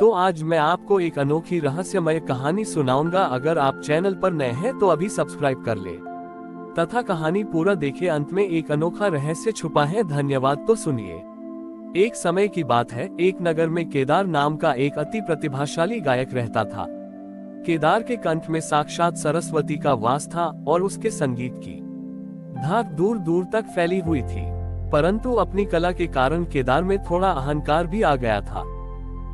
तो आज मैं आपको एक अनोखी रहस्यमय कहानी सुनाऊंगा। अगर आप चैनल पर नए हैं तो अभी सब्सक्राइब कर ले तथा कहानी पूरा देखे। अंत में एक अनोखा रहस्य छुपा है। धन्यवाद। तो सुनिए। एक समय की बात है, एक नगर में केदार नाम का एक अति प्रतिभाशाली गायक रहता था। केदार के कंठ में साक्षात सरस्वती का वास था और उसके संगीत की धाक दूर दूर तक फैली हुई थी। परंतु अपनी कला के कारण केदार में थोड़ा अहंकार भी आ गया था।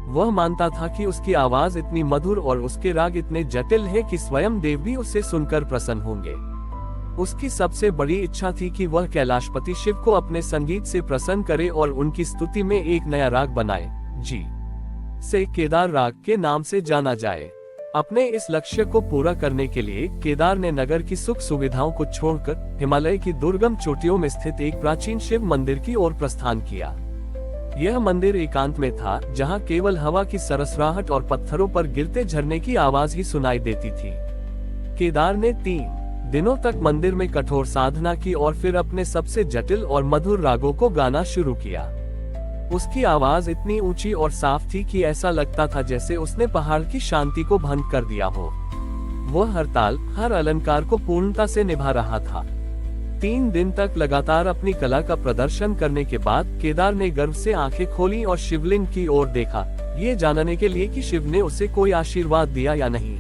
वह मानता था कि उसकी आवाज इतनी मधुर और उसके राग इतने जटिल हैं कि स्वयं देव भी उसे सुनकर प्रसन्न होंगे। उसकी सबसे बड़ी इच्छा थी कि वह कैलाशपति शिव को अपने संगीत से प्रसन्न करे और उनकी स्तुति में एक नया राग बनाए, जिसे केदार राग के नाम से जाना जाए। अपने इस लक्ष्य को पूरा करने के लिए केदार ने नगर की सुख सुविधाओं को छोड़कर हिमालय की दुर्गम चोटियों में स्थित एक प्राचीन शिव मंदिर की ओर प्रस्थान किया। यह मंदिर एकांत में था, जहां केवल हवा की सरसराहट और पत्थरों पर गिरते झरने की आवाज ही सुनाई देती थी। केदार ने 3 दिनों तक मंदिर में कठोर साधना की और फिर अपने सबसे जटिल और मधुर रागों को गाना शुरू किया। उसकी आवाज इतनी ऊंची और साफ थी कि ऐसा लगता था जैसे उसने पहाड़ की शांति को भंग कर दिया हो। वह हर ताल, हर अलंकार को पूर्णता से निभा रहा था। 3 दिन तक लगातार अपनी कला का प्रदर्शन करने के बाद केदार ने गर्व से आंखें खोली और शिवलिंग की ओर देखा, ये जानने के लिए कि शिव ने उसे कोई आशीर्वाद दिया या नहीं।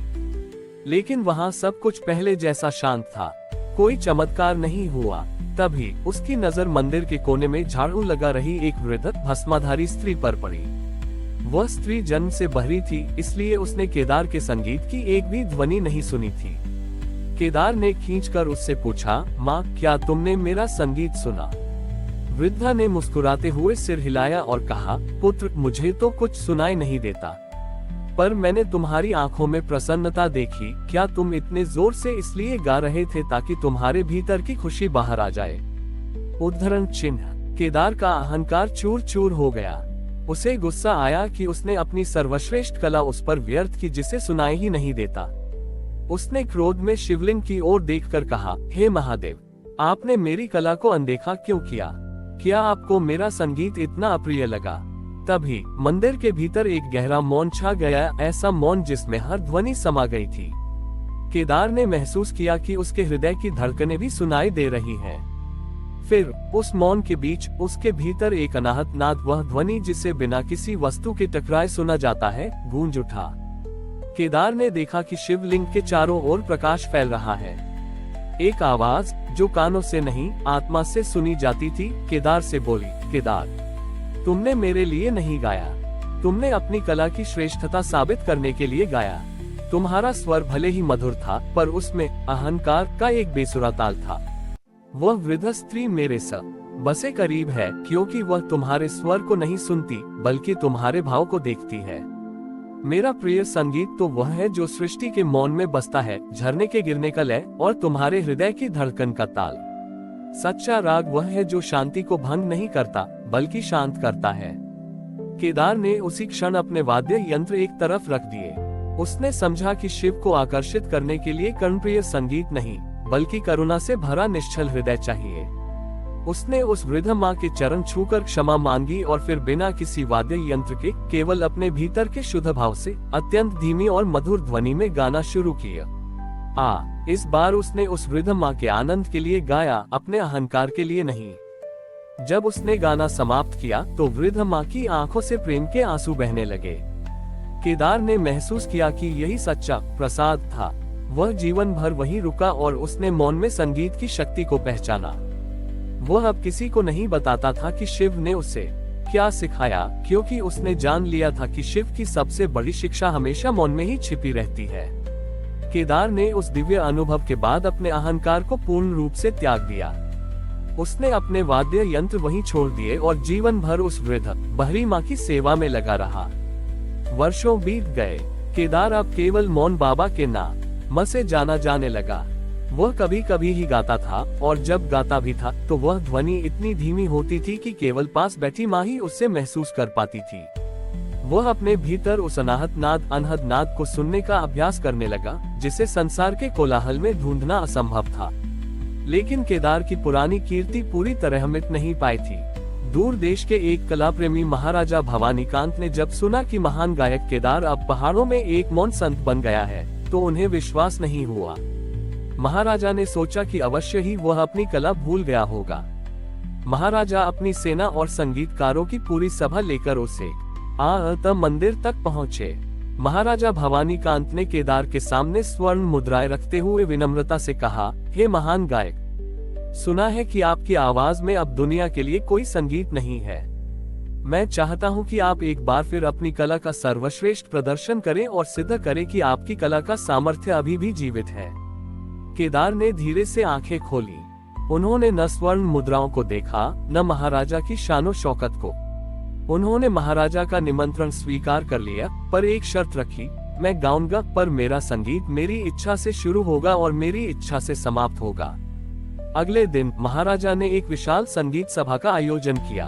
लेकिन वहां सब कुछ पहले जैसा शांत था, कोई चमत्कार नहीं हुआ। तभी उसकी नजर मंदिर के कोने में झाड़ू लगा रही एक वृद्ध भस्माधारी स्त्री पर पड़ी। वह स्त्री जन्म से बहरी थी, इसलिए उसने केदार के संगीत की एक भी ध्वनि नहीं सुनी थी। केदार ने खींचकर उससे पूछा, माँ, क्या तुमने मेरा संगीत सुना? वृद्धा ने मुस्कुराते हुए सिर हिलाया और कहा, पुत्र, मुझे तो कुछ सुनाई नहीं देता, पर मैंने तुम्हारी आंखों में प्रसन्नता देखी। क्या तुम इतने जोर से इसलिए गा रहे थे ताकि तुम्हारे भीतर की खुशी बाहर आ जाए? उद्धरण चिन्ह। केदार का अहंकार चूर चूर हो गया। उसे गुस्सा आया कि उसने अपनी सर्वश्रेष्ठ कला उस पर व्यर्थ की जिसे सुनाई ही नहीं देता। उसने क्रोध में शिवलिंग की ओर देखकर कहा, हे महादेव, आपने मेरी कला को अनदेखा क्यों किया? क्या आपको मेरा संगीत इतना अप्रिय लगा? तभी मंदिर के भीतर एक गहरा मौन छा गया, ऐसा मौन जिसमें हर ध्वनि समा गई थी। केदार ने महसूस किया कि उसके हृदय की धड़कनें भी सुनाई दे रही हैं। फिर उस मौन के बीच उसके भीतर एक अनाहत नाद, वह ध्वनि जिसे बिना किसी वस्तु के टकराए सुना जाता है, गूंज उठा। केदार ने देखा कि शिवलिंग के चारों ओर प्रकाश फैल रहा है। एक आवाज जो कानों से नहीं, आत्मा से सुनी जाती थी, केदार से बोली, केदार, तुमने मेरे लिए नहीं गाया, तुमने अपनी कला की श्रेष्ठता साबित करने के लिए गाया। तुम्हारा स्वर भले ही मधुर था, पर उसमें अहंकार का एक बेसुरा ताल था। वह वृद्ध स्त्री मेरे से बसे करीब है, क्योंकि वह तुम्हारे स्वर को नहीं सुनती, बल्कि तुम्हारे भाव को देखती है। मेरा प्रिय संगीत तो वह है जो सृष्टि के मौन में बसता है, झरने के गिरने का लय और तुम्हारे हृदय की धड़कन का ताल। सच्चा राग वह है जो शांति को भंग नहीं करता, बल्कि शांत करता है। केदार ने उसी क्षण अपने वाद्य यंत्र एक तरफ रख दिए। उसने समझा कि शिव को आकर्षित करने के लिए कर्णप्रिय संगीत नहीं, बल्कि करुणा से भरा निश्चल हृदय चाहिए। उसने उस वृद्ध माँ के चरण छूकर क्षमा मांगी और फिर बिना किसी वाद्य यंत्र के केवल अपने भीतर के शुद्ध भाव से अत्यंत धीमी और मधुर ध्वनि में गाना शुरू किया। इस बार उसने उस वृद्ध माँ के आनंद के लिए गाया, अपने अहंकार के लिए नहीं। जब उसने गाना समाप्त किया तो वृद्ध माँ की आंखों से प्रेम के आंसू बहने लगे। केदार ने महसूस किया कि यही सच्चा प्रसाद था। वह जीवन भर वहीं रुका और उसने मौन में संगीत की शक्ति को पहचाना। वह अब किसी को नहीं बताता था कि शिव ने उसे क्या सिखाया, क्योंकि उसने जान लिया था कि शिव की सबसे बड़ी शिक्षा हमेशा मौन में ही छिपी रहती है। केदार ने उस दिव्य अनुभव के बाद अपने अहंकार को पूर्ण रूप से त्याग दिया। उसने अपने वाद्य यंत्र वहीं छोड़ दिए और जीवन भर उस वृद्ध बहरी माँ की सेवा में लगा रहा। वर्षों बीत गए। केदार अब केवल मौन बाबा के नाम से जाना जाने लगा। वह कभी कभी ही गाता था, और जब गाता भी था तो वह ध्वनि इतनी धीमी होती थी कि केवल पास बैठी माँ ही उससे महसूस कर पाती थी। वह अपने भीतर उस अनाहत नाद, अनहद नाद को सुनने का अभ्यास करने लगा, जिसे संसार के कोलाहल में ढूंढना असंभव था। लेकिन केदार की पुरानी कीर्ति पूरी तरह मिट नहीं पाई थी। दूर देश के एक कला प्रेमी महाराजा भवानीकांत ने जब सुना कि महान गायक केदार अब पहाड़ों में एक मौन संत बन गया है, तो उन्हें विश्वास नहीं हुआ। महाराजा ने सोचा कि अवश्य ही वह अपनी कला भूल गया होगा। महाराजा अपनी सेना और संगीतकारों की पूरी सभा लेकर उसे मंदिर तक पहुँचे। महाराजा भवानीकांत ने केदार के सामने स्वर्ण मुद्राएं रखते हुए विनम्रता से कहा, हे महान गायक, सुना है कि आपकी आवाज में अब दुनिया के लिए कोई संगीत नहीं है। मैं चाहता हूं कि आप एक बार फिर अपनी कला का सर्वश्रेष्ठ प्रदर्शन करें और सिद्ध करें कि आपकी कला का सामर्थ्य अभी भी जीवित है। केदार ने धीरे से आंखें खोली। उन्होंने न स्वर्ण मुद्राओं को देखा, न महाराजा की शानो शौकत को। उन्होंने महाराजा का निमंत्रण स्वीकार कर लिया, पर एक शर्त रखी, मैं गाऊंगा, पर मेरा संगीत मेरी इच्छा से शुरू होगा और मेरी इच्छा से समाप्त होगा। अगले दिन महाराजा ने एक विशाल संगीत सभा का आयोजन किया।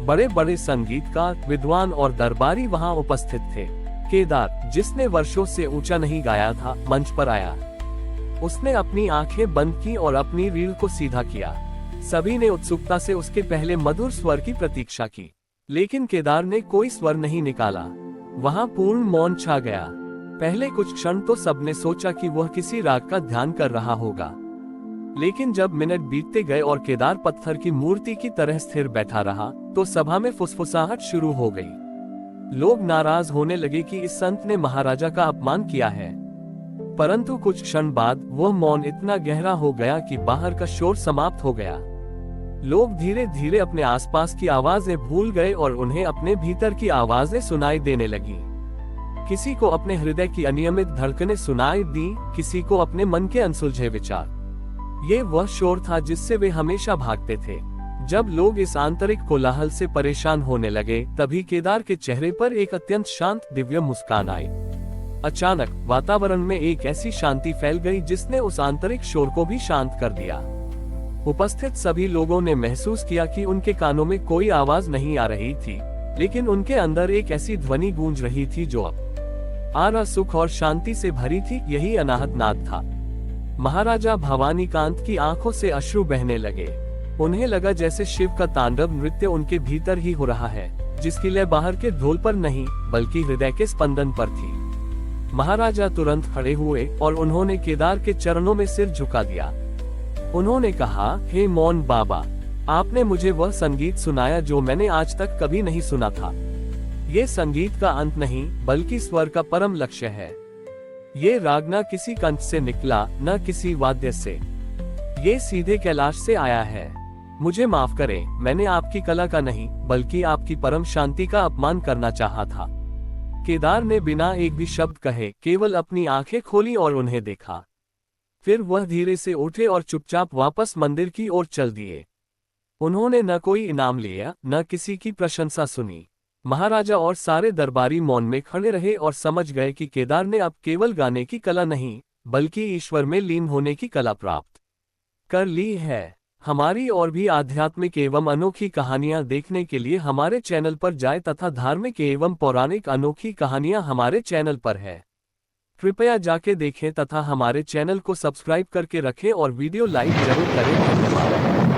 बड़े बड़े संगीतकार, विद्वान और दरबारी वहां उपस्थित थे। केदार, जिसने वर्षों से ऊंचा नहीं गाया था, मंच पर आया। उसने अपनी आंखें बंद की और अपनी रीढ़ को सीधा किया। सभी ने उत्सुकता से उसके पहले मधुर स्वर की प्रतीक्षा की, लेकिन केदार ने कोई स्वर नहीं निकाला। वहां पूर्ण मौन छा गया। पहले कुछ क्षण तो सबने सोचा कि वह किसी राग का ध्यान कर रहा होगा, लेकिन जब मिनट बीतते गए और केदार पत्थर की मूर्ति की तरह स्थिर बैठा रहा, तो सभा में फुसफुसाहट शुरू हो गई। लोग नाराज होने लगे कि इस संत ने महाराजा का अपमान किया है। परंतु कुछ क्षण बाद वह मौन इतना गहरा हो गया कि बाहर का शोर समाप्त हो गया। लोग धीरे धीरे अपने आसपास की आवाजें भूल गए और उन्हें अपने भीतर की आवाजें सुनाई देने लगी। किसी को अपने हृदय की अनियमित धड़कनें सुनाई दी, किसी को अपने मन के अनसुलझे विचार। ये वह शोर था जिससे वे हमेशा भागते थे। जब लोग इस आंतरिक कोलाहल से परेशान होने लगे, तभी केदार के चेहरे पर एक अत्यंत शांत दिव्य मुस्कान आई। अचानक वातावरण में एक ऐसी शांति फैल गई जिसने उस आंतरिक शोर को भी शांत कर दिया। उपस्थित सभी लोगों ने महसूस किया कि उनके कानों में कोई आवाज नहीं आ रही थी, लेकिन उनके अंदर एक ऐसी ध्वनि गूंज रही थी जो अब आरा सुख और शांति से भरी थी। यही अनाहत नाद था। महाराजा भवानीकांत की आंखों से अश्रु बहने लगे। उन्हें लगा जैसे शिव का तांडव नृत्य उनके भीतर ही हो रहा है, जिसकी लय बाहर के ढोल पर नहीं, बल्कि हृदय के स्पंदन पर थी। महाराजा तुरंत खड़े हुए और उन्होंने केदार के चरणों में सिर झुका दिया। उन्होंने कहा, हे मौन बाबा, आपने मुझे वह संगीत सुनाया जो मैंने आज तक कभी नहीं सुना था। ये संगीत का अंत नहीं, बल्कि स्वर का परम लक्ष्य है। ये राग न किसी कंठ से निकला, न किसी वाद्य से, ये सीधे कैलाश से आया है। मुझे माफ करें, मैंने आपकी कला का नहीं, बल्कि आपकी परम शांति का अपमान करना चाहा था। केदार ने बिना एक भी शब्द कहे केवल अपनी आंखें खोली और उन्हें देखा। फिर वह धीरे से उठे और चुपचाप वापस मंदिर की ओर चल दिए। उन्होंने न कोई इनाम लिया, न किसी की प्रशंसा सुनी। महाराजा और सारे दरबारी मौन में खड़े रहे और समझ गए कि केदार ने अब केवल गाने की कला नहीं, बल्कि ईश्वर में लीन होने की कला प्राप्त कर ली है। हमारी और भी आध्यात्मिक एवं अनोखी कहानियां देखने के लिए हमारे चैनल पर जाएं तथा धार्मिक एवं पौराणिक अनोखी कहानियां हमारे चैनल पर है। कृपया जाके देखें तथा हमारे चैनल को सब्सक्राइब करके रखें और वीडियो लाइक जरूर करें। धन्यवाद।